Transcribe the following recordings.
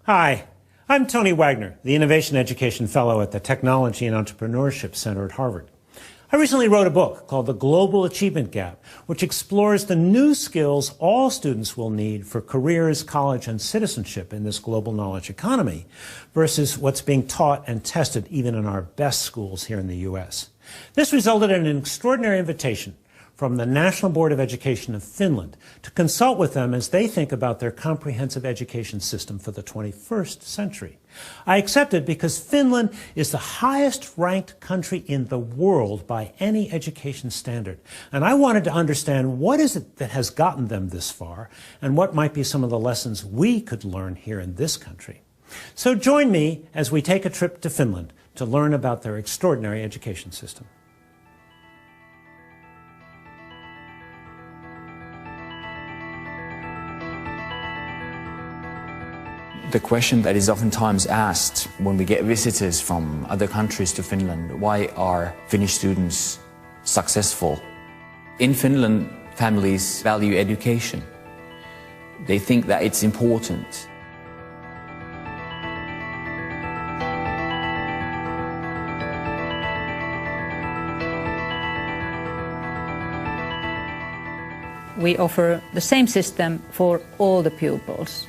Hi, I'm Tony Wagner, the Innovation Education Fellow at the Technology and Entrepreneurship Center at Harvard. I recently wrote a book called The Global Achievement Gap, which explores the new skills all students will need for careers, college, and citizenship in this global knowledge economy versus what's being taught and tested even in our best schools here in the U.S. This resulted in an extraordinary invitation from the National Board of Education of Finland to consult with them as they think about their comprehensive education system for the 21st century. I accepted because Finland is the highest ranked country in the world by any education standard. And I wanted to understand what is it that has gotten them this far and what might be some of the lessons we could learn here in this country. So join me as we take a trip to Finland to learn about their extraordinary education system. The question that is oftentimes asked when we get visitors from other countries to Finland, why are Finnish students successful? In Finland, families value education. They think that it's important. We offer the same system for all the pupils.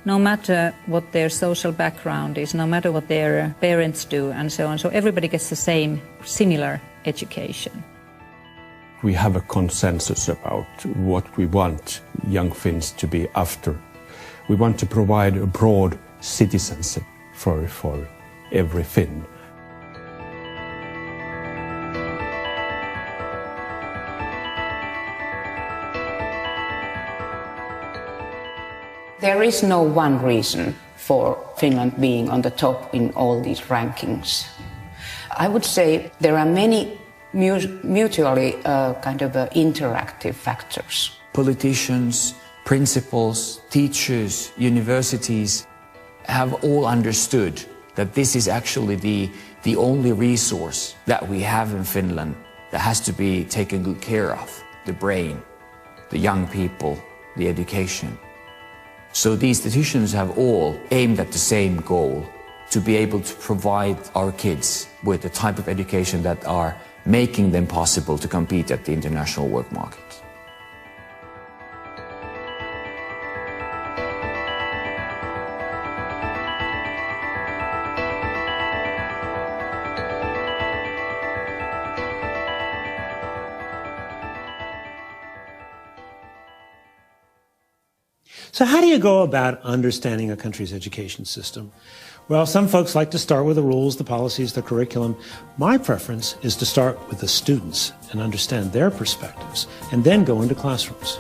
No matter what their social background is, no matter what their parents do and so on, so everybody gets the same, similar education. We have a consensus about what we want young Finns to be after. We want to provide a broad citizenship for every Finn. There is no one reason for Finland being on the top in all these rankings. I would say there are many mutually interactive factors. Politicians, principals, teachers, universities have all understood that this is actually the only resource that we have in Finland that has to be taken good care of. The brain, the young people, the education. So these decisions have all aimed at the same goal, to be able to provide our kids with the type of education that are making them possible to compete at the international work market. So how do you go about understanding a country's education system? Well, some folks like to start with the rules, the policies, the curriculum. My preference is to start with the students and understand their perspectives, and then go into classrooms.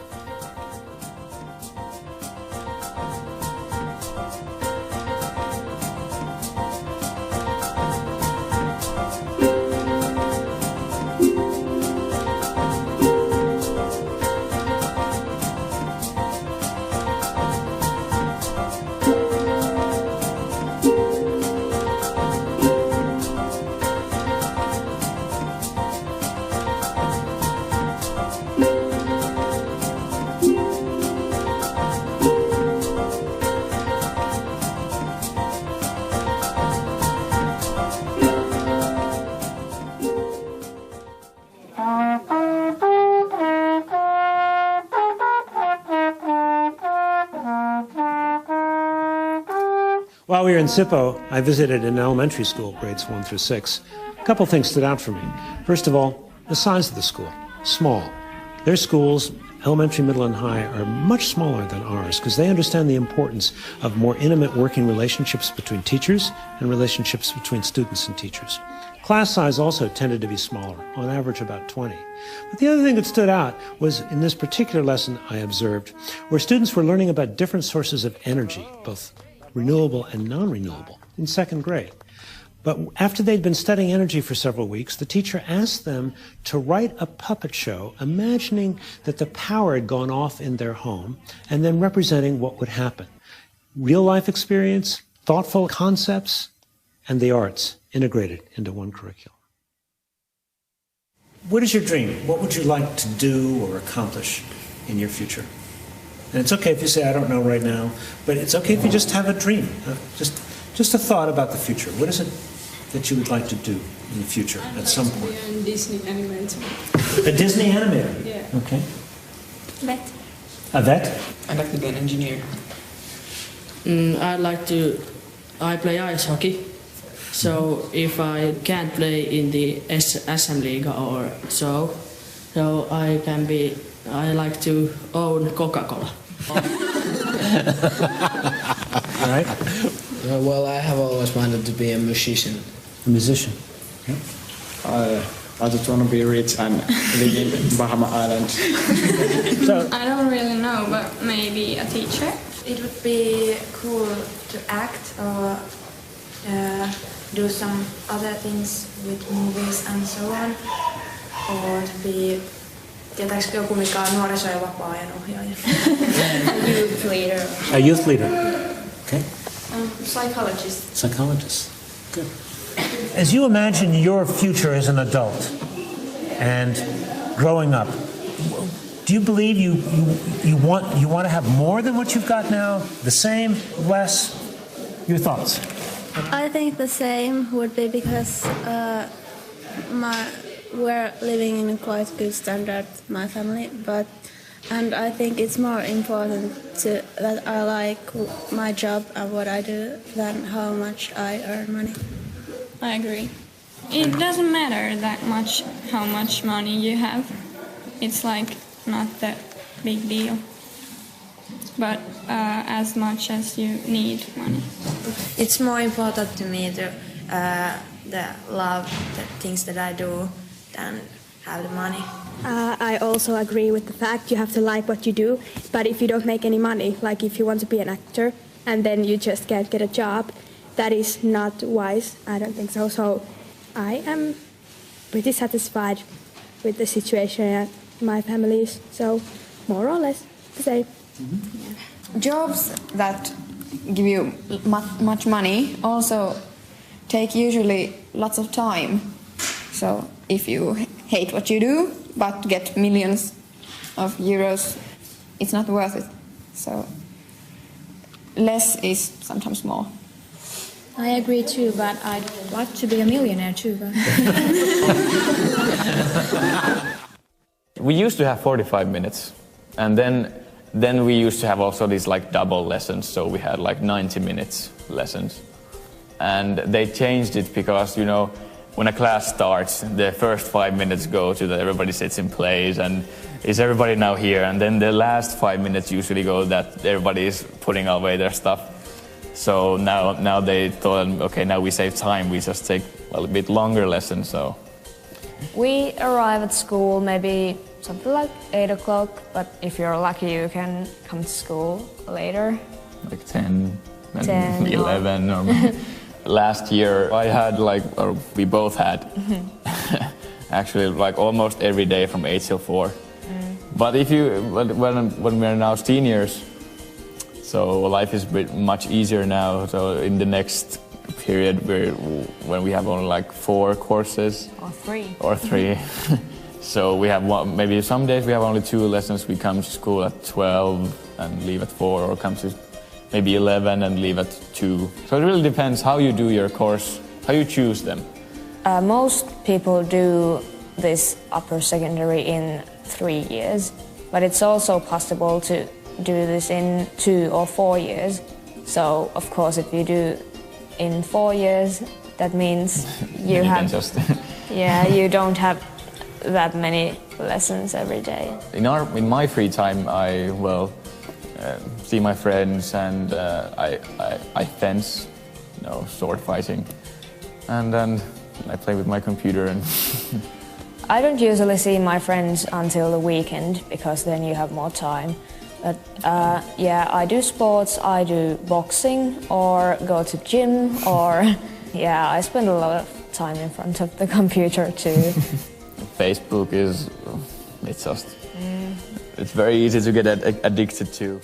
While we were in Sippo, I visited an elementary school, grades 1 through 6. A couple things stood out for me. First of all, the size of the school, small. Their schools, elementary, middle, and high, are much smaller than ours because they understand the importance of more intimate working relationships between teachers and relationships between students and teachers. Class size also tended to be smaller, on average about 20. But the other thing that stood out was in this particular lesson I observed, where students were learning about different sources of energy, both renewable and non-renewable, in second grade. But after they'd been studying energy for several weeks, the teacher asked them to write a puppet show, imagining that the power had gone off in their home, and then representing what would happen. Real-life experience, thoughtful concepts, and the arts integrated into one curriculum. What is your dream? What would you like to do or accomplish in your future? And it's okay if you say, I don't know right now, but it's okay if you just have a dream, just a thought about the future. What is it that you would like to do in the future at some point? A Disney animator. A Disney animator? Yeah. Okay. Vet. A vet? I'd like to be an engineer. I play ice hockey. So if I can't play in the SM League or so I like to own Coca-Cola. All right. Well, I have always wanted to be a musician. A musician. Okay. I just want to be rich and live in Bahama Islands. So, I don't really know, but maybe a teacher. It would be cool to act or do some other things with movies and so on. Or to be, tietääkö joku mikä on nuoriso- ja vapaa-ajan ohjaaja? Youth leader. a youth leader. Okay. Psychologist. Psychologist. Good. As you imagine your future as an adult and growing up, do you believe you want to have more than what you've got now? The same? Less? Your thoughts? I think the same would be because we're living in a quite good standard, my family, and I think it's more important that I like my job and what I do than how much I earn money. I agree. It doesn't matter that much how much money you have. It's like not that big deal. But as much as you need money. It's more important to me to love the things that I do than have the money. I also agree with the fact you have to like what you do, but if you don't make any money, like if you want to be an actor and then you just can't get a job, that is not wise. I don't think so. So I am pretty satisfied with the situation at my family's, so more or less the same. Mm-hmm. Yeah. Jobs that give you much money also take usually lots of time. So if you hate what you do but get millions of euros, it's not worth it. So less is sometimes more. I agree too, but I'd like to be a millionaire too. But We used to have 45 minutes, and then we used to have also these like double lessons, so we had like 90 minutes lessons. And they changed it because, you know, when a class starts, the first 5 minutes go to that everybody sits in place and is everybody now here, and then the last 5 minutes usually go that everybody is putting away their stuff. So now they thought, okay, now we save time, we just take a little bit longer lessons. So we arrive at school maybe something like 8 o'clock, but if you're lucky you can come to school later. Like 10 and 10 11 or last year I had or we both had actually like almost every day from 8 till 4. But when we're now seniors, so life is much easier now. So in the next period, when we have only like 4 courses or 3, so we have maybe some days we have only 2 lessons. We come to school at 12 and leave at 4, or come to maybe 11 and leave at 2. So it really depends how you do your course, how you choose them. Most people do this upper secondary in 3 years, but it's also possible to do this in 2 or 4 years. So of course if you do in 4 years, that means you have you don't have that many lessons every day. In my free time I see my friends, and I fence, sword fighting, and then I play with my computer. And I don't usually see my friends until the weekend because then you have more time. But I do sports, I do boxing or go to gym, or I spend a lot of time in front of the computer too. Facebook it's very easy to get addicted to.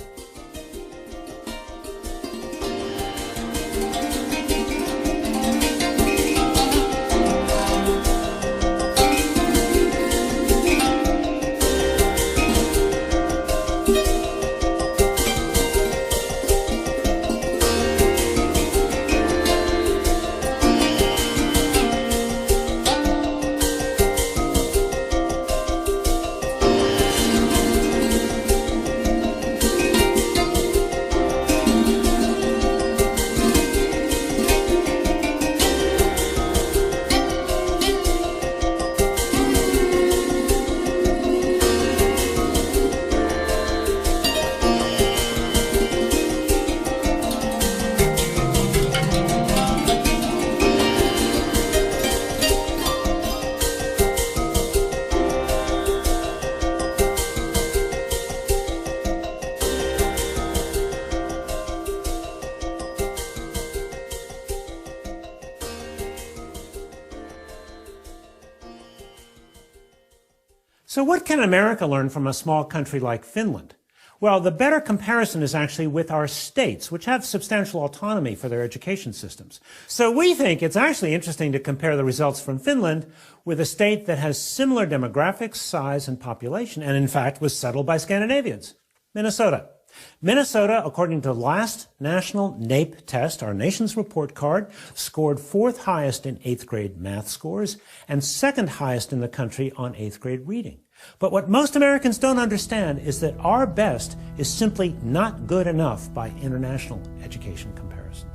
So what can America learn from a small country like Finland? Well, the better comparison is actually with our states, which have substantial autonomy for their education systems. So we think it's actually interesting to compare the results from Finland with a state that has similar demographics, size, and population, and in fact was settled by Scandinavians, Minnesota. Minnesota, according to the last national NAEP test, our nation's report card, scored 4th highest in 8th grade math scores and 2nd highest in the country on 8th grade reading. But what most Americans don't understand is that our best is simply not good enough by international education comparisons.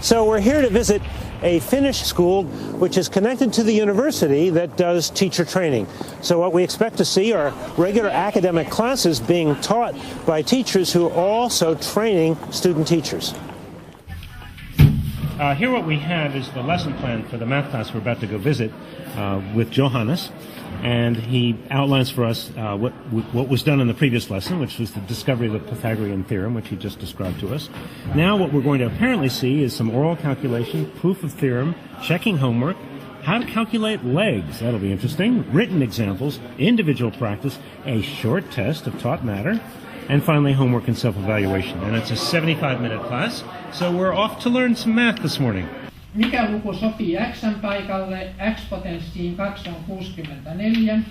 So we're here to visit a Finnish school which is connected to the university that does teacher training. So what we expect to see are regular academic classes being taught by teachers who are also training student teachers. Here what we have is the lesson plan for the math class we're about to go visit with Johannes. And he outlines for us what was done in the previous lesson, which was the discovery of the Pythagorean theorem, which he just described to us. Now what we're going to apparently see is some oral calculation, proof of theorem, checking homework, how to calculate legs, that'll be interesting, written examples, individual practice, a short test of taught matter, and finally homework and self-evaluation. And it's a 75-minute class, so we're off to learn some math this morning. Mikä luku sopii x:n paikalle? X-potenssiin 2 on 64.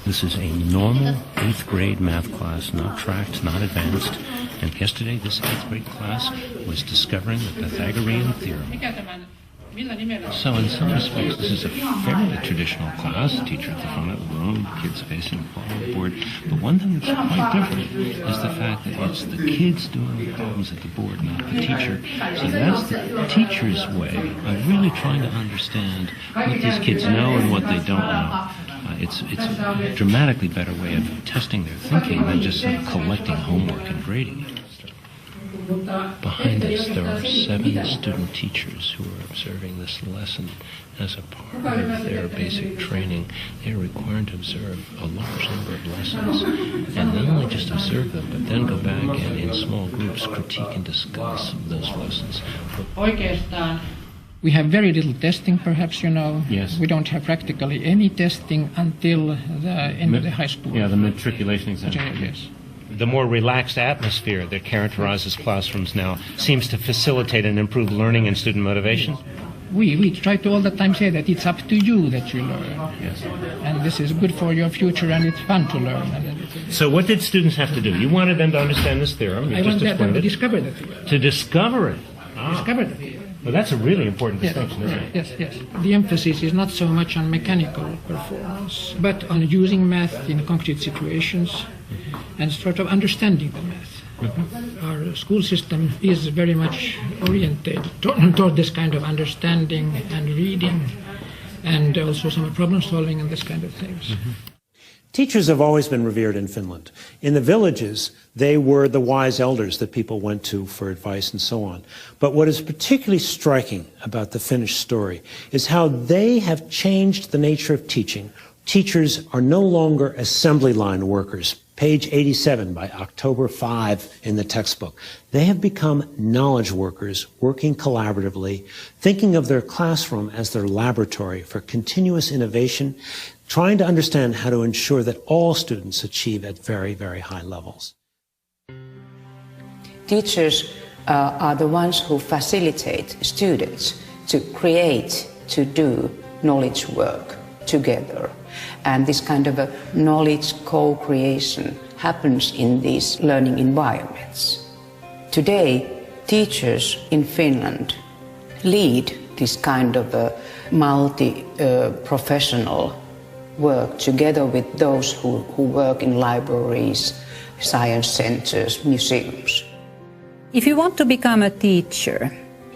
This is a normal 8th grade math class, not tracked, not advanced. And yesterday this 8th grade class was discovering the Pythagorean theorem. So in some respects this is a fairly traditional class, teacher at the front of the room, kids facing the board. But one thing that's quite different is the fact that it's the kids doing the problems at the board, not the teacher. So that's the teacher's way of really trying to understand what these kids know and what they don't know. It's a dramatically better way of testing their thinking than just sort of collecting homework and grading it. Behind us, there are 7 student teachers who are observing this lesson as a part of their basic training. They are required to observe a large number of lessons, and not only just observe them, but then go back and in small groups critique and discuss those lessons. Oikeastaan we have very little testing, perhaps, you know. Yes. We don't have practically any testing until the end of the high school. Yeah, the matriculation exam. Yes. The more relaxed atmosphere that characterizes classrooms now seems to facilitate and improve learning and student motivation. We try to all the time say that it's up to you that you learn. Yes. And this is good for your future and it's fun to learn. So what did students have to do? You wanted them to understand this theorem. I want them to discover the theorem. To discover it. Discover the theorem. Well, that's a really important distinction, isn't it? Yes, yes. The emphasis is not so much on mechanical performance, but on using math in concrete situations and sort of understanding the math. Our school system is very much oriented toward this kind of understanding and reading and also some problem solving and this kind of things. Teachers have always been revered in Finland. In the villages, they were the wise elders that people went to for advice and so on. But what is particularly striking about the Finnish story is how they have changed the nature of teaching. Teachers are no longer assembly line workers. Page 87 by October 5 in the textbook. They have become knowledge workers, working collaboratively, thinking of their classroom as their laboratory for continuous innovation, trying to understand how to ensure that all students achieve at very, very high levels. Teachers are the ones who facilitate students to create, to do knowledge work together. And this kind of a knowledge co-creation happens in these learning environments. Today, teachers in Finland lead this kind of a multi-professional work together with those who work in libraries, science centers, museums. If you want to become a teacher,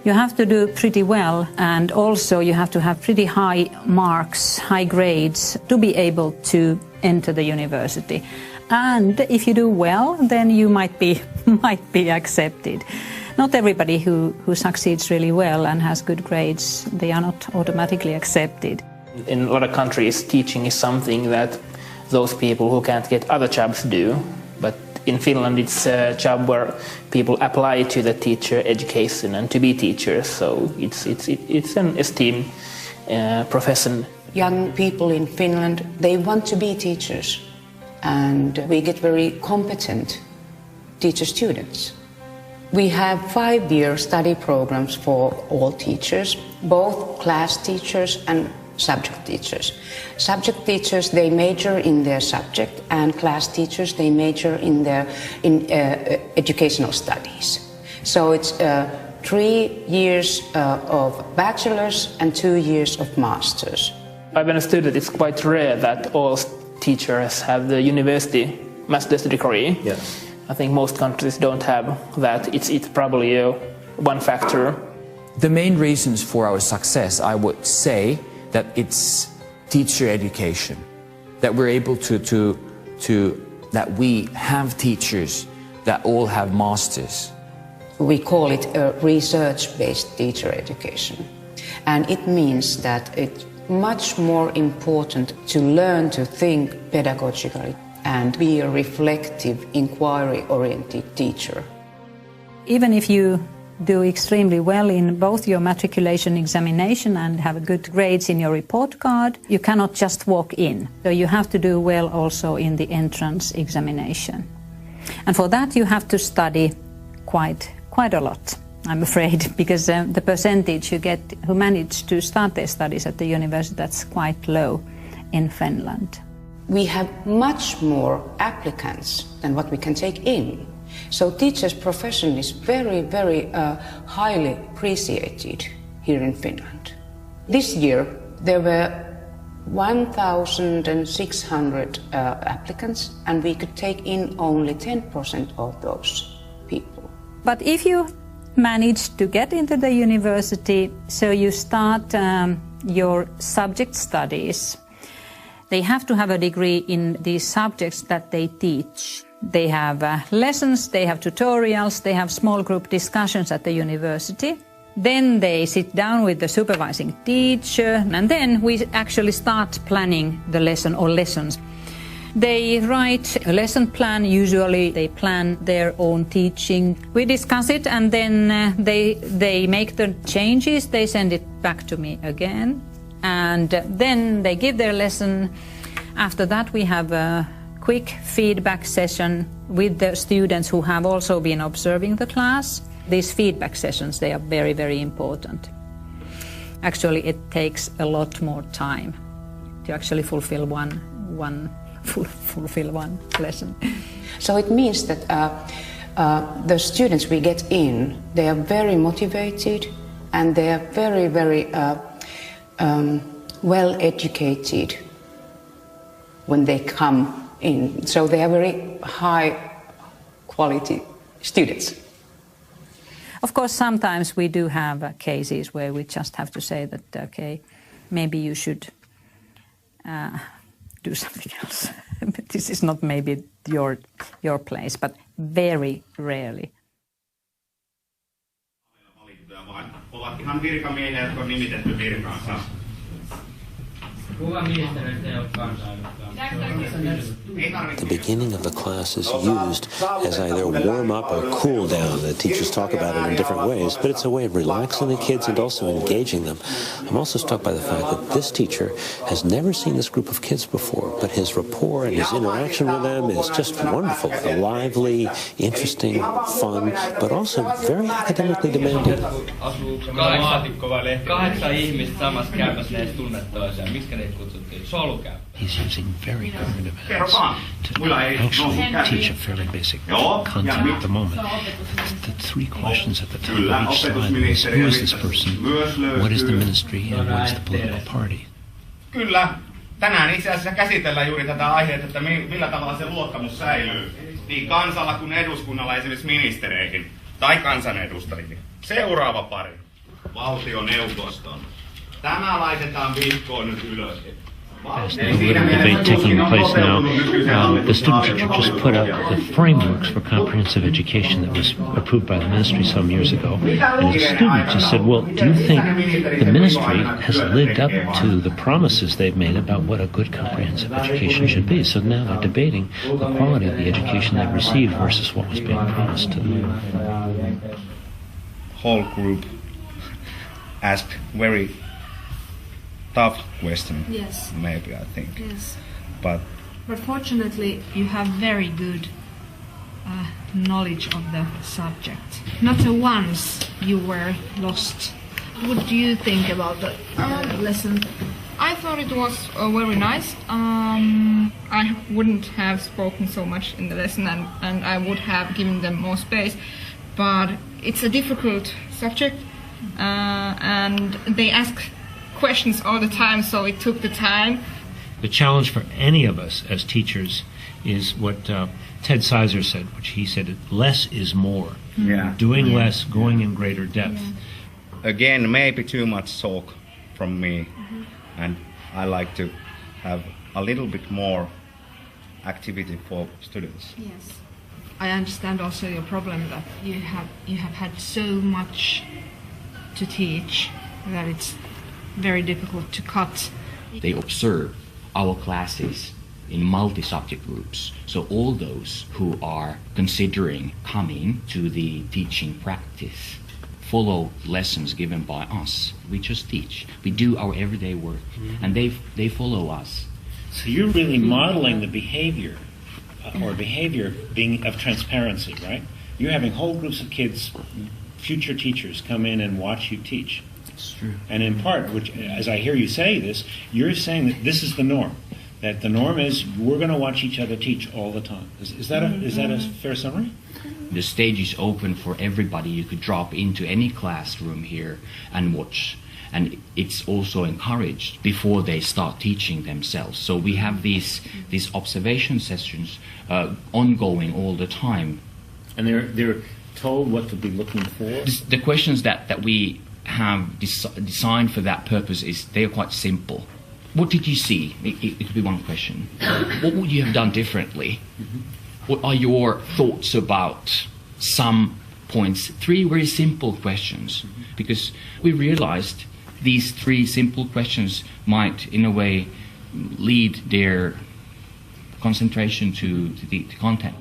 You have to do pretty well, and also you have to have pretty high marks, high grades to be able to enter the university. And if you do well, then you might be accepted. Not everybody who succeeds really well and has good grades, they are not automatically accepted. In a lot of countries, teaching is something that those people who can't get other jobs do. But in Finland, it's a job where people apply to the teacher education and to be teachers. So it's an esteemed profession. Young people in Finland, they want to be teachers. And we get very competent teacher students. We have 5-year study programs for all teachers, both class teachers and subject teachers. Subject teachers, they major in their subject, and class teachers, they major in educational studies. So it's 3 years of bachelor's and 2 years of master's. I've been a student. It's quite rare that all teachers have the university master's degree. Yes. I think most countries don't have that. It's probably one factor. The main reasons for our success, I would say, that it's teacher education, that we're able that we have teachers that all have masters. We call it a research-based teacher education. And it means that it's much more important to learn to think pedagogically and be a reflective, inquiry-oriented teacher. Even if you do extremely well in both your matriculation examination and have good grades in your report card, you cannot just walk in. So you have to do well also in the entrance examination. And for that you have to study quite a lot, I'm afraid, because the percentage who manage to start their studies at the university, that's quite low in Finland. We have much more applicants than what we can take in. So teachers' profession is very, very highly appreciated here in Finland. This year there were 1,600 applicants, and we could take in only 10% of those people. But if you manage to get into the university, so you start your subject studies, they have to have a degree in these subjects that they teach. They have lessons, they have tutorials, they have small group discussions at the university. Then they sit down with the supervising teacher, and then we actually start planning the lesson or lessons. They write a lesson plan. Usually they plan their own teaching. We discuss it, and then they make the changes. They send it back to me again, and then they give their lesson. After that we have a quick feedback session with the students who have also been observing the class. These feedback sessions, they are very, very important. Actually, it takes a lot more time to actually fulfill one lesson. So it means that the students we get in, they are very motivated, and they are very, very well educated when they come in. So they are very high quality students. Of course, sometimes we do have cases where we just have to say that, okay, maybe you should do something else. This is not maybe your place, but very rarely. Ovat ihan virkamiehiä, jotka on nimitetty virkaansa. The beginning of the class is used as either warm up or cool down. The teachers talk about it in different ways, but it's a way of relaxing the kids and also engaging them. I'm also struck by the fact that this teacher has never seen this group of kids before, but his rapport and his interaction with them is just wonderful. Lively, interesting, fun, but also very academically demanding. 8 ihmistä samassa käymässä, ne edes tunne toisiaan. Miksi ne kutsuttiin? Solukäyppä. He's using very cognitive aids to actually teach a fairly basic concept at the moment. The 3 questions at the top of each slide is, who is this person, what is the ministry, and what is the political party? Kyllä. Tänään itse asiassa käsitellään juuri tätä aihetta, että millä tavalla se luottamus säilyy niin kansalla kuin eduskunnalla, esimerkiksi ministereihin tai kansanedustajiin. Seuraava pari. valtioneuvoston. Tämä laitetaan vihkoon nyt ylös. There's a little debate taking place now. The student teacher just put up the frameworks for comprehensive education that was approved by the ministry some years ago. And the student just said, well, do you think the ministry has lived up to the promises they've made about what a good comprehensive education should be? So now they're debating the quality of the education they've received versus what was being promised to them. Whole group asked very tough question. Yes. Maybe, I think. Yes. But fortunately, you have very good knowledge of the subject. Not once you were lost. What do you think about the lesson? I thought it was very nice. I wouldn't have spoken so much in the lesson, and I would have given them more space. But it's a difficult subject, and they ask questions all the time, so it took the time. The challenge for any of us as teachers is what Ted Sizer said, which he said, less is more. Yeah. Doing less, going in greater depth. Yeah. Again, maybe too much talk from me, and I like to have a little bit more activity for students. Yes. I understand also your problem that you have had so much to teach that it's very difficult to cut. They observe our classes in multi-subject groups. So all those who are considering coming to the teaching practice follow lessons given by us. We just teach. We do our everyday work, and they follow us. So you're really modeling the behavior, or behavior being of transparency, right? You're having whole groups of kids, future teachers, come in and watch you teach. It's true. And in part, which, as I hear you say this, you're saying that this is the norm. That the norm is we're going to watch each other teach all the time. Is that a fair summary? The stage is open for everybody. You could drop into any classroom here and watch. And it's also encouraged before they start teaching themselves. So we have these observation sessions ongoing all the time. And they're told what to be looking for? The questions that we have designed for that purpose they're quite simple. What did you see? It could be one question. What would you have done differently? What are your thoughts about some points? 3 very simple questions, because we realized these 3 simple questions might, in a way, lead their concentration to the content.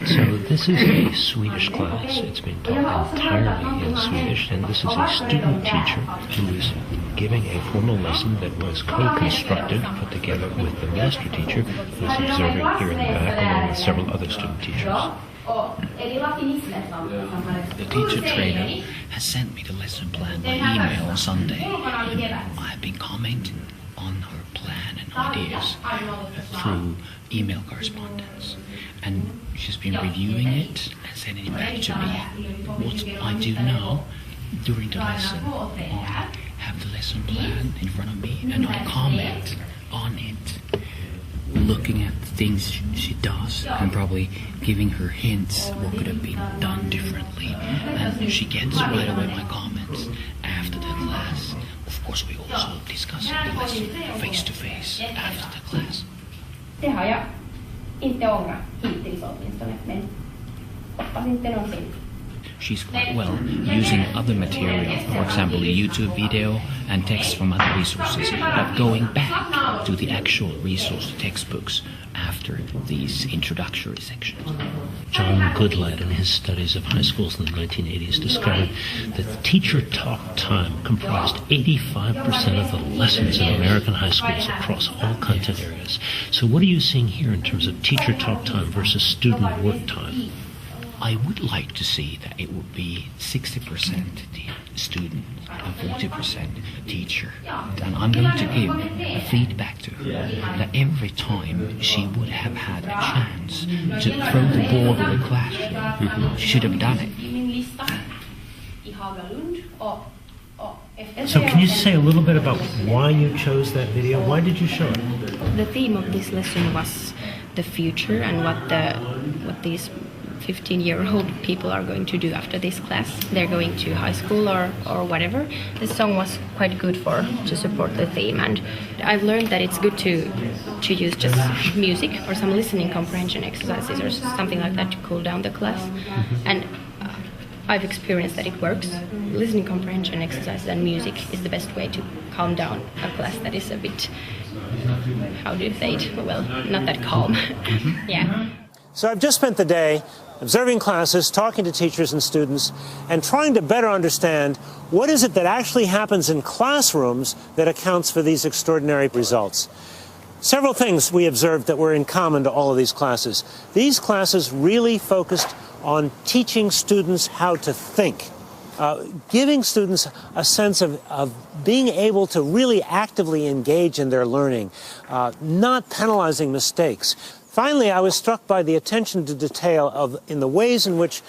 So this is a Swedish class. It's been taught entirely in Swedish, and this is a student teacher who is giving a formal lesson that was co-constructed, put together with the master teacher, who is observing here in the back, along with several other student teachers. The teacher trainer has sent me the lesson plan by email on Sunday. I have been commenting on her plan and ideas through email correspondence. And she's been reviewing it and sending it back to me. What I do now during the lesson, I have the lesson plan in front of me and I comment on it, looking at the things she does and probably giving her hints what could have been done differently. And she gets right away my comments after the class. Of course, we also discuss the lesson face to face after the class. She's quite well using other material, for example a YouTube video and text from other resources, but going back to the actual resource textbooks after these introductory sections. John Goodlad, in his studies of high schools in the 1980s, discovered that teacher talk time comprised 85% of the lessons in American high schools across all content areas. So what are you seeing here in terms of teacher talk time versus student work time? I would like to see that it would be 60% student and 40% teacher. And I'm going to give a feedback to her that every time she would have had a chance to throw the ball in the classroom, she should have done it. So can you say a little bit about why you chose that video? Why did you show it? The theme of this lesson was the future and what these 15-year-old people are going to do after this class. They're going to high school or whatever. This song was quite good to support the theme, and I've learned that it's good to use just music or some listening comprehension exercises or something like that to cool down the class. And I've experienced that it works. Listening comprehension exercises and music is the best way to calm down a class that is a bit, how do you say it? Well, not that calm. Yeah. So I've just spent the day observing classes, talking to teachers and students, and trying to better understand what is it that actually happens in classrooms that accounts for these extraordinary results. Several things we observed that were in common to all of these classes. These classes really focused on teaching students how to think, giving students a sense of being able to really actively engage in their learning, not penalizing mistakes. Finally, I was struck by the attention to detail in the ways in which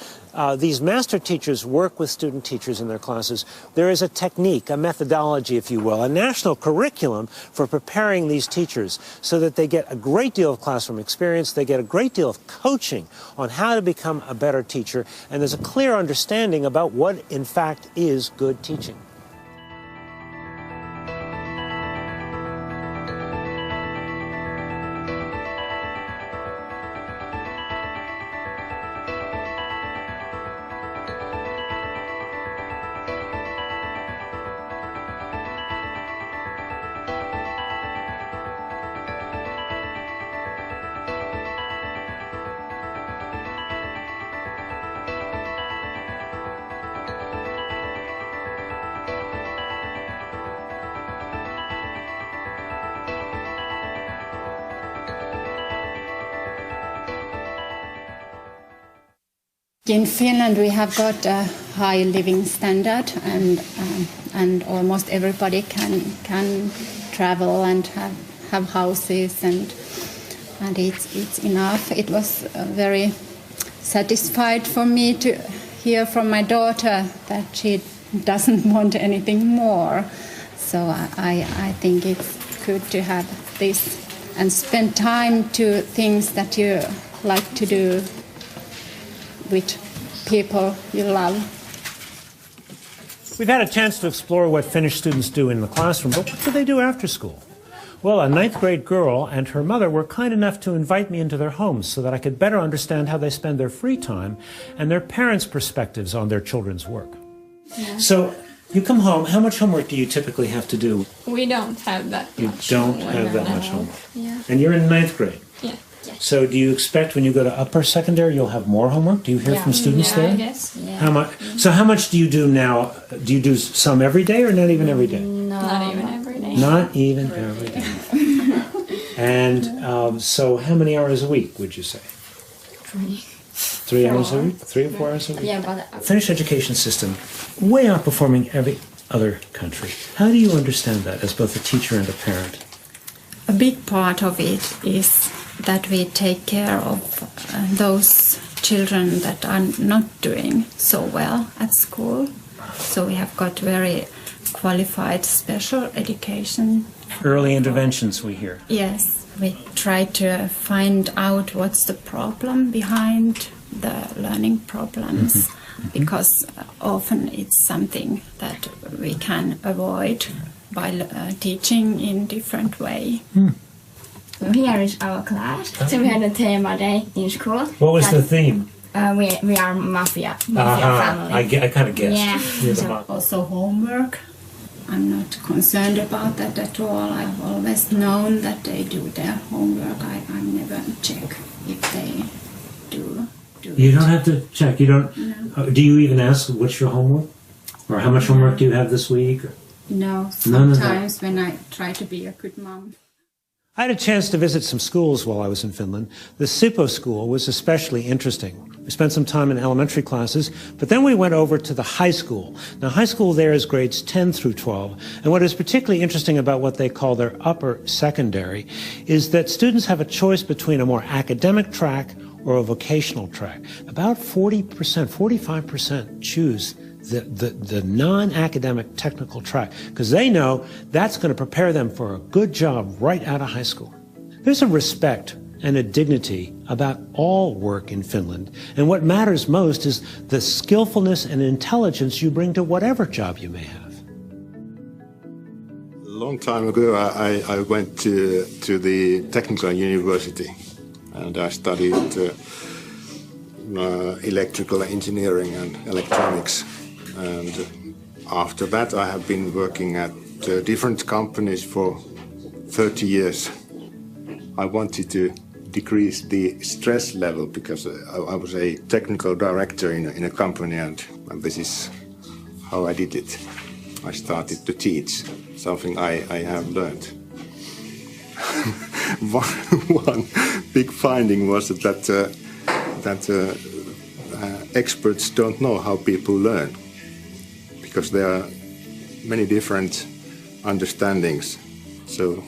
these master teachers work with student teachers in their classes. There is a technique, a methodology, if you will, a national curriculum for preparing these teachers so that they get a great deal of classroom experience, they get a great deal of coaching on how to become a better teacher, and there's a clear understanding about what, in fact, is good teaching. In Finland, we have got a high living standard, and almost everybody can travel and have houses, and it's enough. It was very satisfied for me to hear from my daughter that she doesn't want anything more. So I think it's good to have this and spend time to things that you like to do with people you love. We've had a chance to explore what Finnish students do in the classroom, but what do they do after school? Well, a 9th grade girl and her mother were kind enough to invite me into their homes so that I could better understand how they spend their free time and their parents' perspectives on their children's work. Yeah. So, you come home, how much homework do you typically have to do? We don't have that much. You don't have that much homework. Yeah. And you're in 9th grade? Yeah. So do you expect when you go to upper secondary you'll have more homework? Do you hear from students there? I guess. Yeah. How much? So how much do you do now? Do you do some every day or not even every day? No, not even every day. Not even every day. And so how many hours a week would you say? 3 hours a week? 3 or 4 hours a week? Yeah, but Finnish education system, way outperforming every other country. How do you understand that as both a teacher and a parent? a big part of it is that we take care of those children that are not doing so well at school. So we have got very qualified special education. Early interventions, we hear. Yes, we try to find out what's the problem behind the learning problems, because often it's something that we can avoid by teaching in different way. Here is our class. So we had a thema day in school. What was the theme? We are mafia family. I kind of guessed. Yeah. So also homework. I'm not concerned about that at all. I've always known that they do their homework. I never check if they do You don't have to check. You don't. No. Do you even ask what's your homework, or how much homework do you have this week? No. Sometimes when I try to be a good mom. I had a chance to visit some schools while I was in Finland. The Sippo school was especially interesting. We spent some time in elementary classes, but then we went over to the high school. Now, high school there is grades 10 through 12, and what is particularly interesting about what they call their upper secondary is that students have a choice between a more academic track or a vocational track. About 40%, 45% choose the non-academic technical track, because they know that's going to prepare them for a good job right out of high school. There's a respect and a dignity about all work in Finland. And what matters most is the skillfulness and intelligence you bring to whatever job you may have. A long time ago, I went to the technical university, and I studied electrical engineering and electronics. And after that, I have been working at different companies for 30 years. I wanted to decrease the stress level because I was a technical director in a company, and this is how I did it. I started to teach something I have learned. One big finding was that experts don't know how people learn, because there are many different understandings. So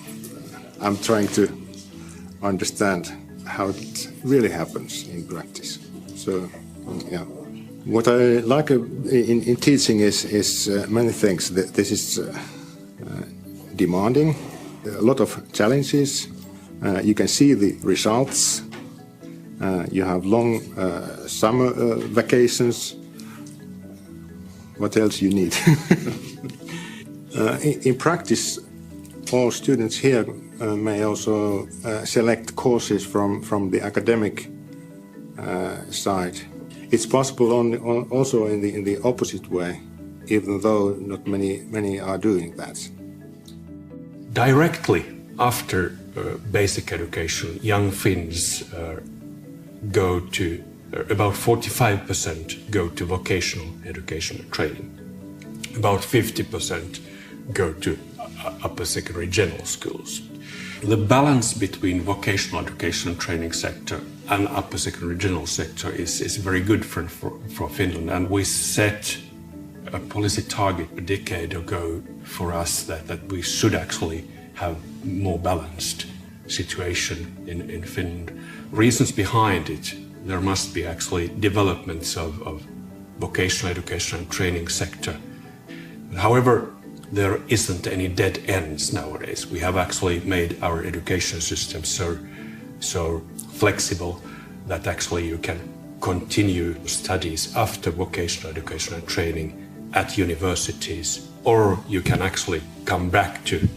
I'm trying to understand how it really happens in practice. So, yeah. What I like in teaching is many things. This is demanding, a lot of challenges. You can see the results. You have long summer vacations. What else you need? In practice, all students here may also select courses from the academic side. It's possible also in the opposite way, even though not many are doing that. Directly after basic education, young Finns go to, about 45% go to vocational education and training. About 50% go to upper secondary general schools. The balance between vocational education and training sector and upper secondary general sector is very good for Finland, and we set a policy target a decade ago for us that we should actually have more balanced situation in Finland. Reasons behind it, there must be actually developments of vocational education and training sector. However, there isn't any dead ends nowadays. We have actually made our education system so flexible that actually you can continue studies after vocational education and training at universities, or you can actually come back to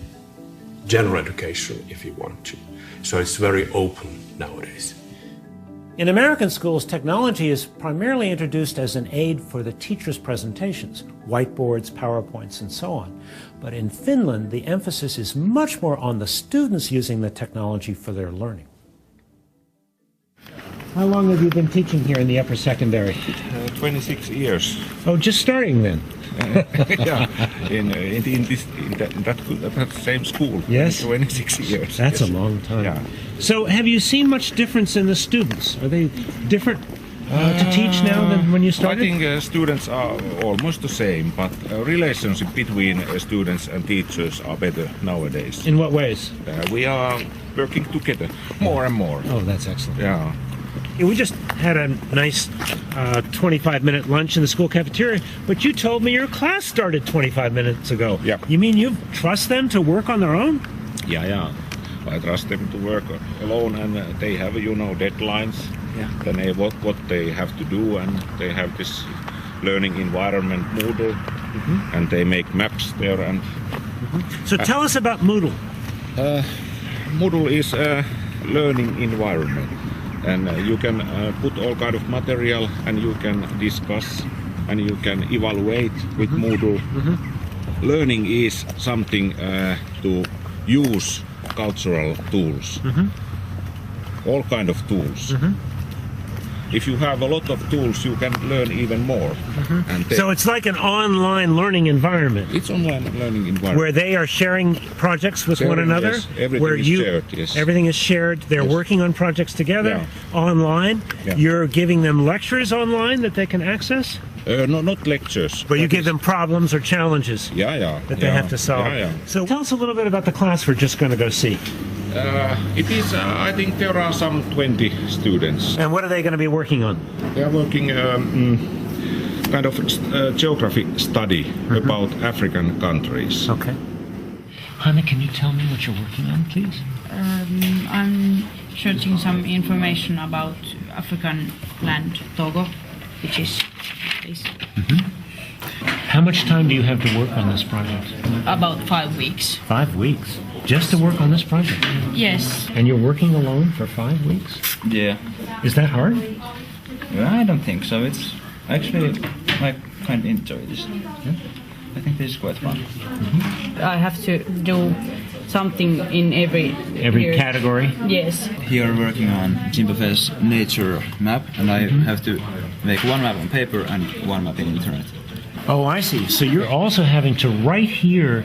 general education if you want to. So it's very open nowadays. In American schools, technology is primarily introduced as an aid for the teacher's presentations, whiteboards, PowerPoints, and so on. But in Finland, the emphasis is much more on the students using the technology for their learning. How long have you been teaching here in the upper secondary? 26 years. Oh, just starting then? Yeah, in that same school. Yes? 26 years. That's yes. a long time. Yeah. So have you seen much difference in the students? Are they different to teach now than when you started? I think students are almost the same, but relationship between students and teachers are better nowadays. In what ways? We are working together more and more. Oh, that's excellent. Yeah. We just had a nice 25-minute lunch in the school cafeteria, but you told me your class started 25 minutes ago. Yeah. You mean you trust them to work on their own? Yeah. I trust them to work alone, and they have, deadlines. Yeah. Then what they have to do, and they have this learning environment, Moodle, and they make maps there. And So tell us about Moodle. Moodle is a learning environment. And you can put all kind of material, and you can discuss, and you can evaluate with Moodle. Learning is something to use cultural tools, all kind of tools. If you have a lot of tools, you can learn even more. And So it's like an online learning environment. It's online learning environment. Where they are sharing projects with one another? Yes, everything where is shared, yes. Everything is shared. They're working on projects together online. Yeah. You're giving them lectures online that they can access? No, not lectures. But you give them problems or challenges that they have to solve. Yeah. So tell us a little bit about the class we're just going to go see. It is, I think there are some 20 students. And what are they going to be working on? They are working kind of geography study about African countries. Okay. Hanna, can you tell me what you're working on, please? I'm searching some information about African land Togo, which is this. How much time do you have to work on this project? About 5 weeks. 5 weeks? Just to work on this project? Yes. And you're working alone for 5 weeks? Yeah. Is that hard? Well, I don't think so. It's actually, I kind of enjoy this. Yeah. I think this is quite fun. I have to do something in every category? Yes. Here we're working on Zimbabwe's nature map, and I have to make one map on paper and one map in internet. Oh, I see. So you're also having to write here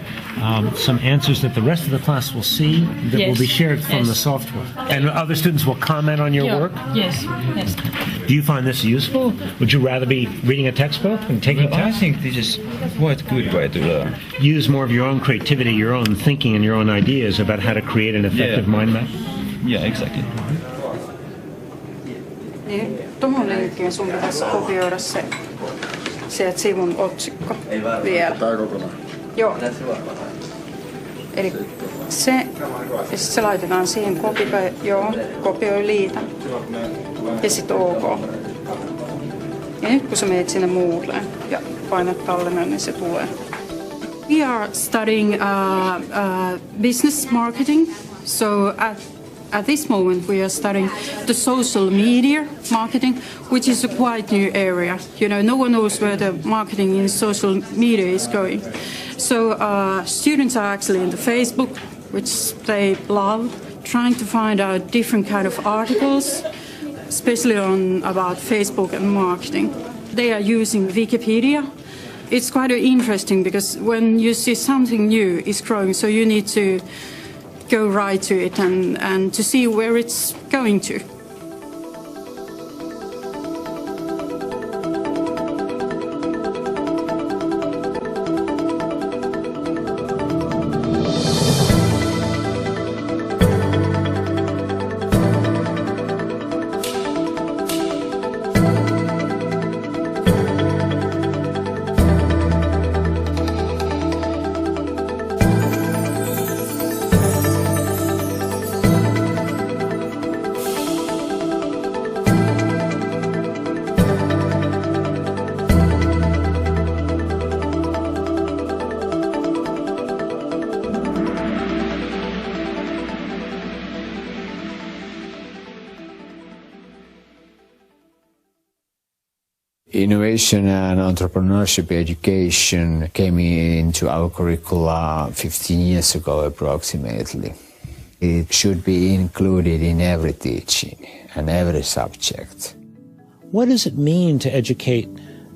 some answers that the rest of the class will see that will be shared from the software. And other students will comment on your work? Yes. Yes. Do you find this useful? Would you rather be reading a textbook and taking tests? I think this is quite a good way to learn. Use more of your own creativity, your own thinking, and your own ideas about how to create an effective mind map? Yeah, exactly. Niin, tuohon linkkiin sun pitäisi kopioida se sieltä sivun otsikko vielä. Tää kokonaan? Joo. Eli se, ja sit se laitetaan siihen kopioi liitä. Ja sit OK. Ja nyt kun sä meet sinne Moodleen ja painat tallennan, niin se tulee. We are studying business marketing. So at this moment, we are studying the social media marketing, which is a quite new area. You know, no one knows where the marketing in social media is going. So students are actually in the Facebook, which they love, trying to find out different kind of articles, especially about Facebook and marketing. They are using Wikipedia. It's quite interesting because when you see something new is growing, so you need to go right to it and to see where it's going to. Innovation and entrepreneurship education came into our curricula 15 years ago approximately. It should be included in every teaching and every subject. What does it mean to educate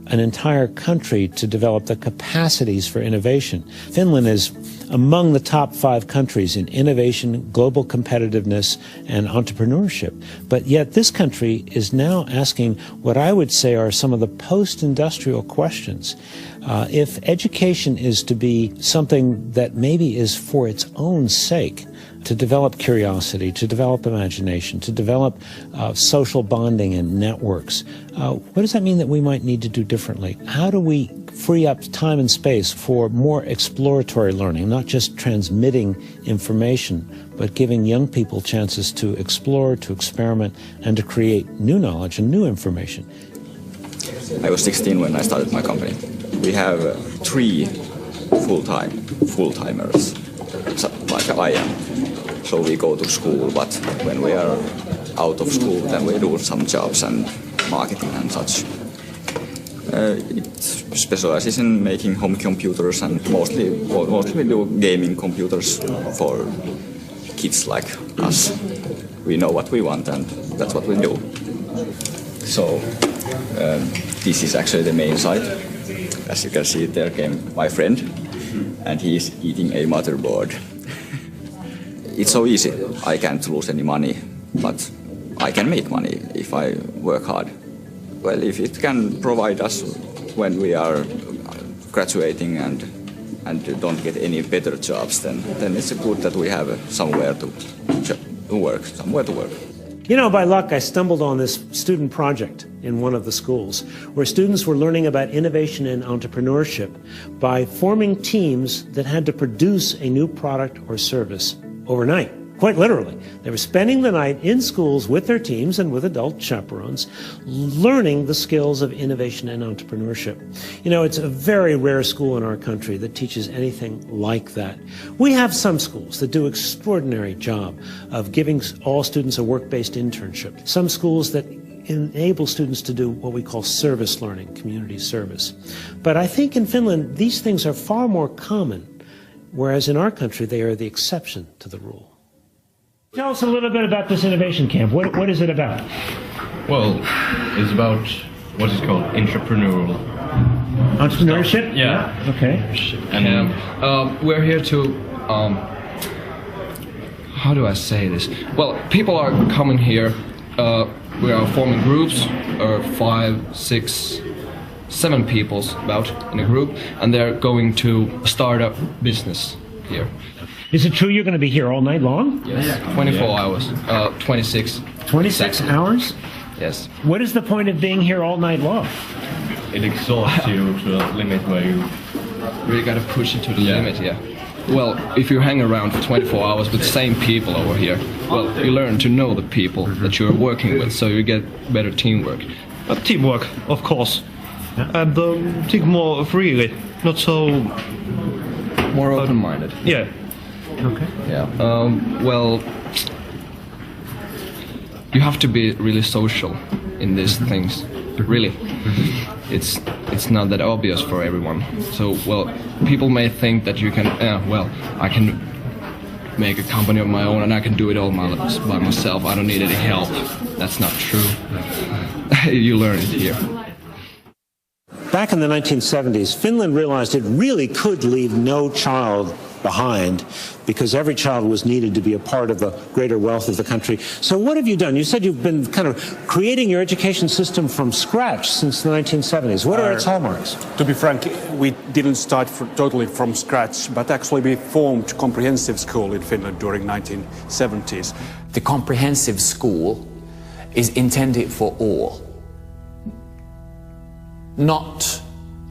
an entire country to develop the capacities for innovation? Finland is among the top 5 countries in innovation, global competitiveness, and entrepreneurship. But yet this country is now asking what I would say are some of the post-industrial questions. If education is to be something that maybe is for its own sake, to develop curiosity, to develop imagination, to develop social bonding and networks, what does that mean that we might need to do differently? How do we free up time and space for more exploratory learning, not just transmitting information, but giving young people chances to explore, to experiment, and to create new knowledge and new information? I was 16 when I started my company. We have 3 full-timers, like I am. So we go to school, but when we are out of school, then we do some jobs and marketing and such. It specializes in making home computers, and mostly we do gaming computers for kids like us. We know what we want, and that's what we do. So this is actually the main site. As you can see, there came my friend, and he is eating a motherboard. It's so easy. I can't lose any money, but I can make money if I work hard. Well, if it can provide us when we are graduating and don't get any better jobs, then it's good that we have somewhere to work. You know, by luck, I stumbled on this student project in one of the schools where students were learning about innovation and entrepreneurship by forming teams that had to produce a new product or service overnight. quite literally. They were spending the night in schools with their teams and with adult chaperones, learning the skills of innovation and entrepreneurship. You know, it's a very rare school in our country that teaches anything like that. We have some schools that do an extraordinary job of giving all students a work-based internship. Some schools that enable students to do what we call service learning, community service. But I think in Finland, these things are far more common, whereas in our country, they are the exception to the rule. Tell us a little bit about this innovation camp. What is it about? Well, it's about what is called entrepreneurial. Entrepreneurship? Yeah. Okay. And we're here to, how do I say this? Well, people are coming here. We are forming groups, 5, 6, 7 people about in a group, and they're going to start a business here. Is it true you're going to be here all night long? Yes, 24 hours, 26. 26 hours? Yes. What is the point of being here all night long? It exhausts you to a limit where you really got to push it to the limit, yeah. Well, if you hang around for 24 hours with the same people over here, well, you learn to know the people that you're working with, so you get better teamwork. Teamwork, of course. And think more freely, not so... More open-minded. Yeah. Okay. Yeah. Well, you have to be really social in these things. Really. It's not that obvious for everyone. So, well, people may think that you can, well, I can make a company of my own and I can do it all by myself. I don't need any help. That's not true. You learn it here. Back in the 1970s, Finland realized it really could leave no child behind because every child was needed to be a part of the greater wealth of the country. So what have you done? You said you've been kind of creating your education system from scratch since the 1970s. What are its hallmarks? To be frank, we didn't start totally from scratch, but actually we formed comprehensive school in Finland during 1970s. The comprehensive school is intended for all, not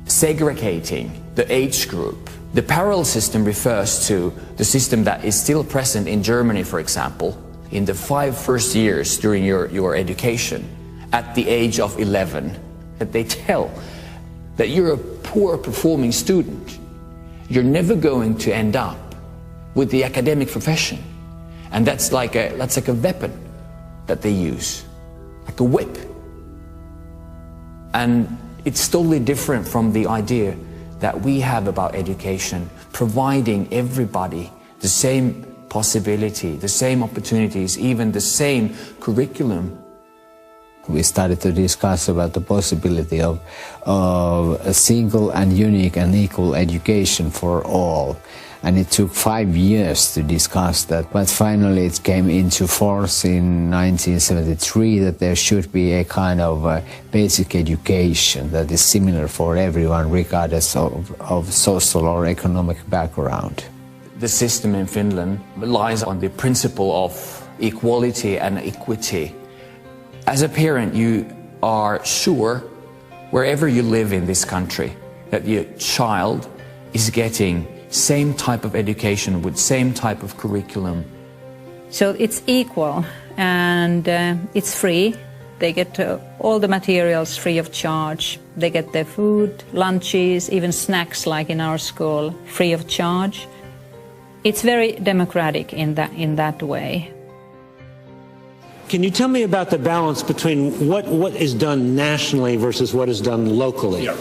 segregating the age group. The parallel system refers to the system that is still present in Germany, for example, in the 5 first years during your education, at the age of 11, that they tell that you're a poor performing student. You're never going to end up with the academic profession. And that's like a weapon that they use, like a whip. And it's totally different from the idea that we have about education, providing everybody the same possibility, the same opportunities, even the same curriculum. We started to discuss about the possibility of a single and unique and equal education for all. And it took 5 years to discuss that, but finally it came into force in 1973 that there should be a kind of basic education that is similar for everyone regardless of social or economic background. The system in Finland relies on the principle of equality and equity. As a parent, you are sure, wherever you live in this country, that your child is getting same type of education with same type of curriculum. So it's equal and it's free. They get all the materials free of charge. They get their food, lunches, even snacks like in our school, free of charge. It's very democratic in that way. Can you tell me about the balance between what is done nationally versus what is done locally? Yeah.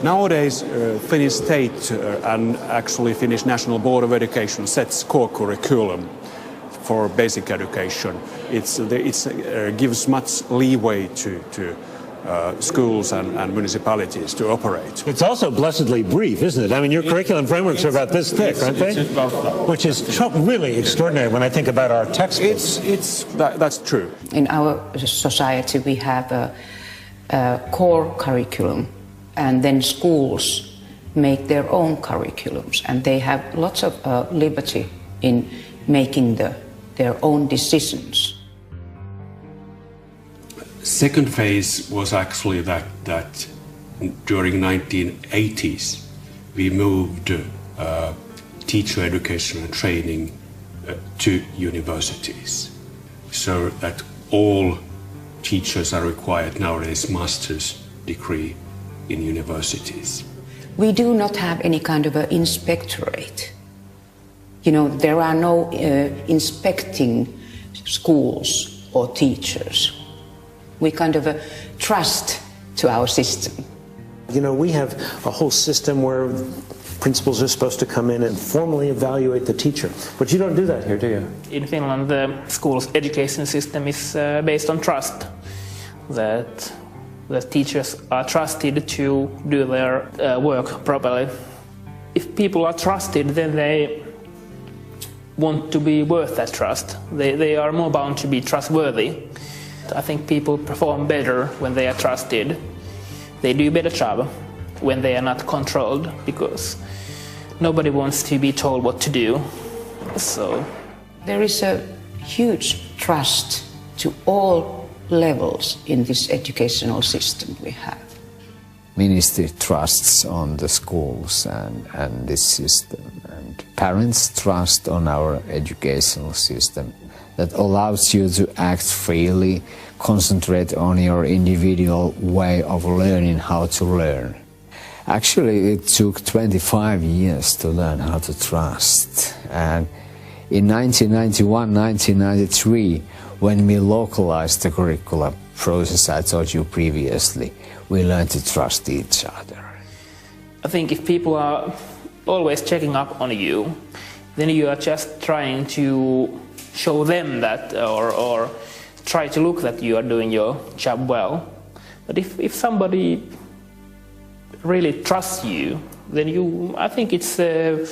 Nowadays, Finnish state and actually Finnish National Board of Education sets core curriculum for basic education. It gives much leeway to schools and municipalities to operate. It's also blessedly brief, isn't it? I mean, your curriculum frameworks are about this thick, aren't they? It's about that. Which is really extraordinary when I think about our textbooks. That's true. In our society, we have a core curriculum, and then schools make their own curriculums, and they have lots of liberty in making their own decisions. Second phase was actually that during 1980s we moved teacher education and training to universities, so that all teachers are required nowadays master's degree in universities. We do not have any kind of an inspectorate. You know, there are no inspecting schools or teachers. We kind of trust to our system. You know, we have a whole system where principals are supposed to come in and formally evaluate the teacher. But you don't do that here, do you? In Finland, the school's education system is based on trust. That the teachers are trusted to do their work properly. If people are trusted, then they want to be worth that trust. They are more bound to be trustworthy. I think people perform better when they are trusted. They do a better job when they are not controlled, because nobody wants to be told what to do. So there is a huge trust to all levels in this educational system we have. Ministry trusts on the schools and this system, and parents trust on our educational system that allows you to act freely, concentrate on your individual way of learning how to learn. Actually, it took 25 years to learn how to trust. And in 1991, 1993, when we localized the curriculum process I told you previously, we learned to trust each other. I think if people are always checking up on you, then you are just trying to show them that, or try to look that you are doing your job well. But if somebody really trusts you, then I think it's a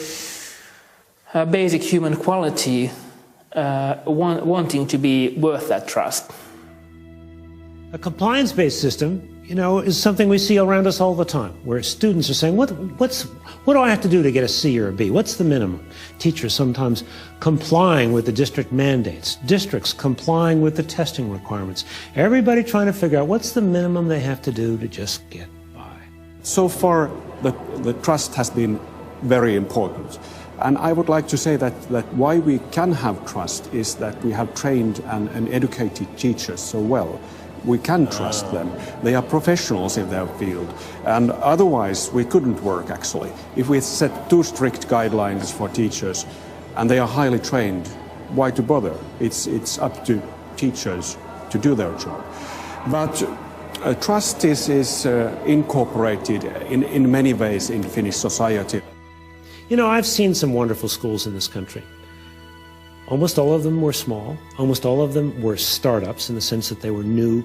basic human quality, wanting to be worth that trust. A compliance-based system, you know, is something we see around us all the time, where students are saying, what do I have to do to get a C or a B? What's the minimum? Teachers sometimes complying with the district mandates, districts complying with the testing requirements, everybody trying to figure out what's the minimum they have to do to just get by. So far, the trust has been very important. And I would like to say that why we can have trust is that we have trained and educated teachers so well. We can trust them. They are professionals in their field. And otherwise, we couldn't work, actually. If we set too strict guidelines for teachers and they are highly trained, why to bother? It's up to teachers to do their job. But trust is incorporated in many ways in Finnish society. You know, I've seen some wonderful schools in this country. Almost all of them were small. Almost all of them were startups in the sense that they were new,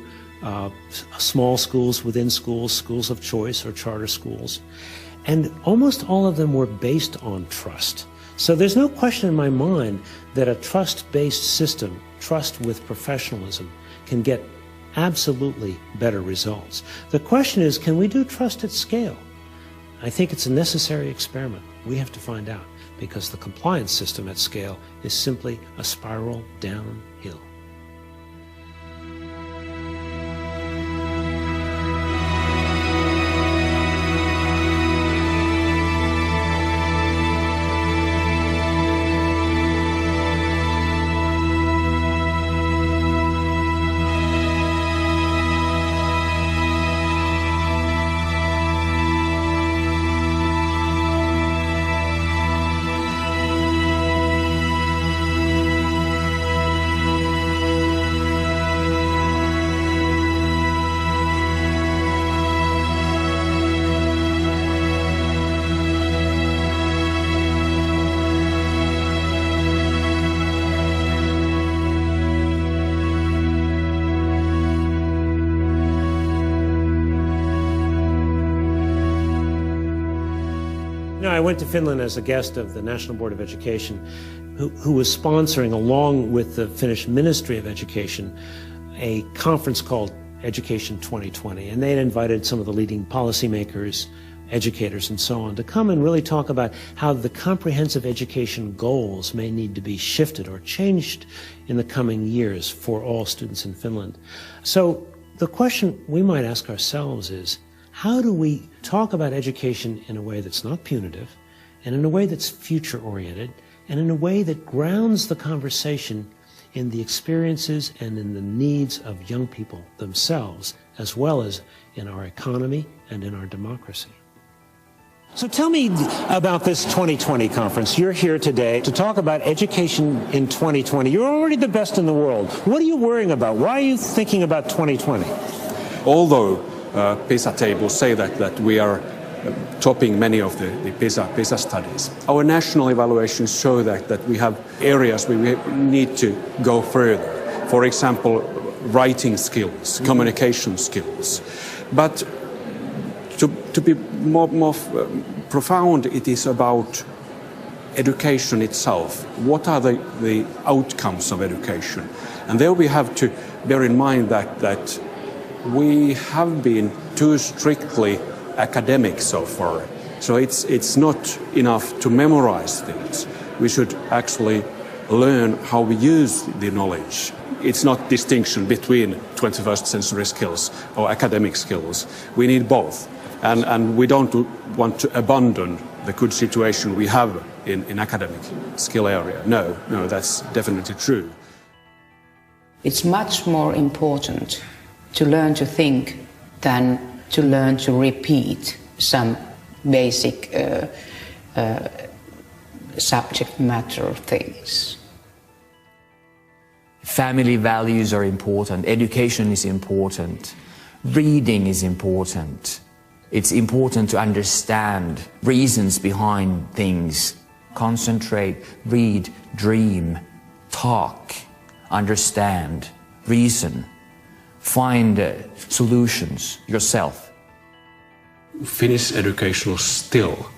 small schools within schools, schools of choice or charter schools. And almost all of them were based on trust. So there's no question in my mind that a trust-based system, trust with professionalism, can get absolutely better results. The question is, can we do trust at scale? I think it's a necessary experiment. We have to find out, because the compliance system at scale is simply a spiral downhill. I went to Finland as a guest of the National Board of Education, who was sponsoring, along with the Finnish Ministry of Education, a conference called Education 2020. And they had invited some of the leading policymakers, educators, and so on to come and really talk about how the comprehensive education goals may need to be shifted or changed in the coming years for all students in Finland. So the question we might ask ourselves is, how do we talk about education in a way that's not punitive and in a way that's future-oriented and in a way that grounds the conversation in the experiences and in the needs of young people themselves, as well as in our economy and in our democracy. So tell me about this 2020 conference. You're here today to talk about education in 2020. You're already the best in the world. What are you worrying about? Why are you thinking about 2020? Although PISA tables say that we are topping many of the PISA studies, our national evaluations show that we have areas where we need to go further. For example, writing skills, communication skills. But to be more profound, it is about education itself. What are the outcomes of education? And there we have to bear in mind that we have been too strictly academic so far. So it's not enough to memorize things. We should actually learn how we use the knowledge. It's not distinction between 21st century skills or academic skills. We need both. And we don't want to abandon the good situation we have in academic skill area. No, that's definitely true. It's much more important to learn to think than to learn to repeat some basic subject matter things. Family values are important, education is important, reading is important. It's important to understand reasons behind things. Concentrate, read, dream, talk, understand, reason, find solutions yourself. Finnish education is still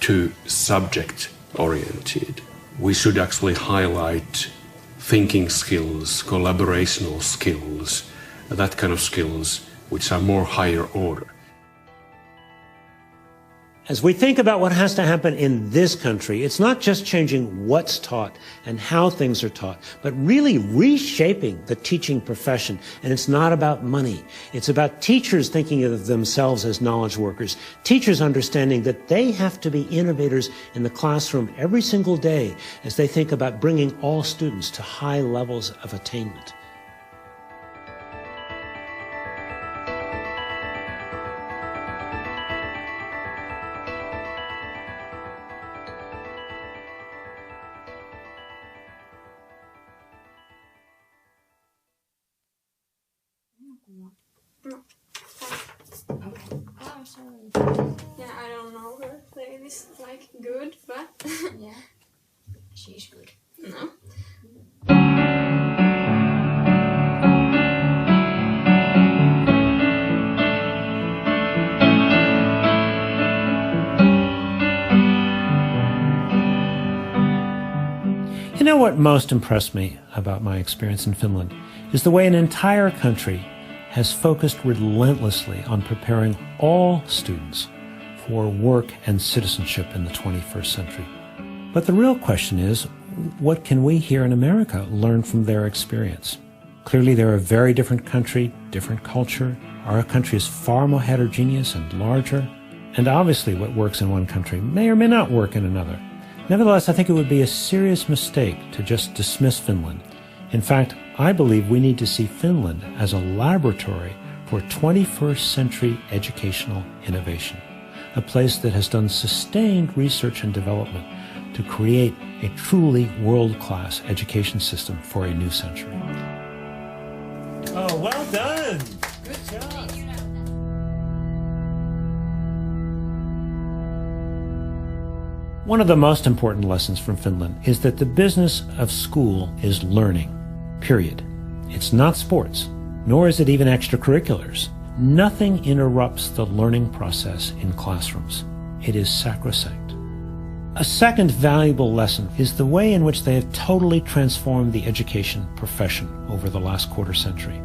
too subject-oriented. We should actually highlight thinking skills, collaborational skills, that kind of skills which are more higher order. As we think about what has to happen in this country, it's not just changing what's taught and how things are taught, but really reshaping the teaching profession. And it's not about money. It's about teachers thinking of themselves as knowledge workers, teachers understanding that they have to be innovators in the classroom every single day as they think about bringing all students to high levels of attainment. Yeah, I don't know her playlist like good, but yeah, she's good. No. You know what most impressed me about my experience in Finland is the way an entire country has focused relentlessly on preparing all students for work and citizenship in the 21st century. But the real question is, what can we here in America learn from their experience? Clearly they're a very different country, different culture. Our country is far more heterogeneous and larger. And obviously what works in one country may or may not work in another. Nevertheless, I think it would be a serious mistake to just dismiss Finland. In fact, I believe we need to see Finland as a laboratory for 21st century educational innovation, a place that has done sustained research and development to create a truly world-class education system for a new century. Oh, well done! Good job! One of the most important lessons from Finland is that the business of school is learning, period. It's not sports, nor is it even extracurriculars. Nothing interrupts the learning process in classrooms. It is sacrosanct. A second valuable lesson is the way in which they have totally transformed the education profession over the last quarter century.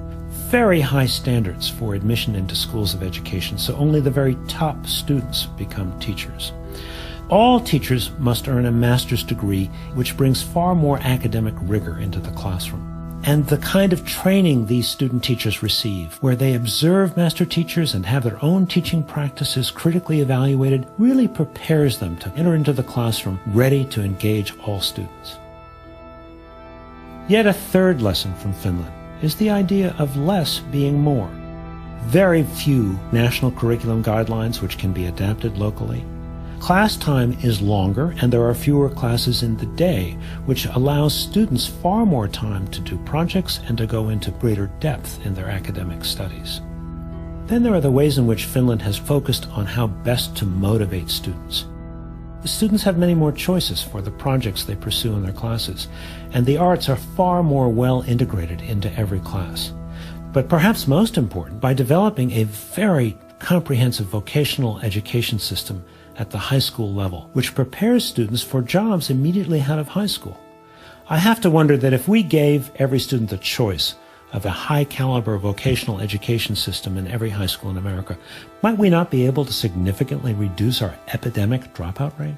Very high standards for admission into schools of education, so only the very top students become teachers. All teachers must earn a master's degree, which brings far more academic rigor into the classroom. and the kind of training these student teachers receive, where they observe master teachers and have their own teaching practices critically evaluated, really prepares them to enter into the classroom ready to engage all students. Yet a third lesson from Finland is the idea of less being more. Very few national curriculum guidelines which can be adapted locally. Class time is longer and there are fewer classes in the day, which allows students far more time to do projects and to go into greater depth in their academic studies. Then there are the ways in which Finland has focused on how best to motivate students. The students have many more choices for the projects they pursue in their classes, and the arts are far more well integrated into every class. But perhaps most important, by developing a very comprehensive vocational education system at the high school level, which prepares students for jobs immediately out of high school. I have to wonder that if we gave every student the choice of a high-caliber vocational education system in every high school in America, might we not be able to significantly reduce our epidemic dropout rate?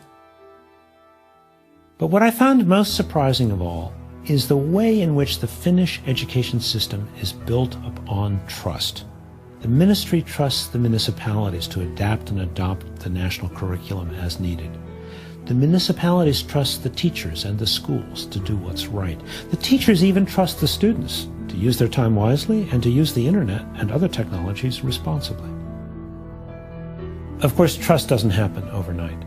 But what I found most surprising of all is the way in which the Finnish education system is built upon trust. The ministry trusts the municipalities to adapt and adopt the national curriculum as needed. The municipalities trust the teachers and the schools to do what's right. The teachers even trust the students to use their time wisely and to use the internet and other technologies responsibly. Of course, trust doesn't happen overnight.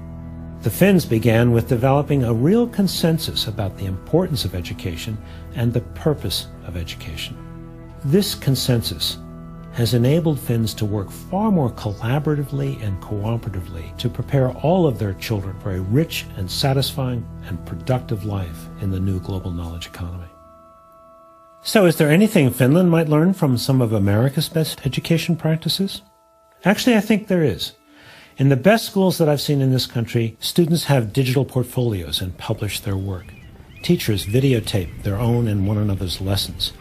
The Finns began with developing a real consensus about the importance of education and the purpose of education. This consensus has enabled Finns to work far more collaboratively and cooperatively to prepare all of their children for a rich and satisfying and productive life in the new global knowledge economy. So is there anything Finland might learn from some of America's best education practices? Actually, I think there is. In the best schools that I've seen in this country, students have digital portfolios and publish their work. Teachers videotape their own and one another's lessons,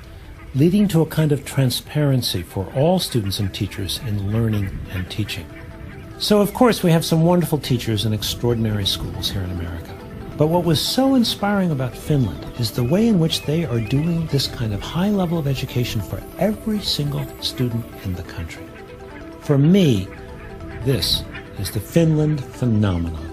leading to a kind of transparency for all students and teachers in learning and teaching. So, of course, we have some wonderful teachers in extraordinary schools here in America. But what was so inspiring about Finland is the way in which they are doing this kind of high level of education for every single student in the country. For me, this is the Finland phenomenon.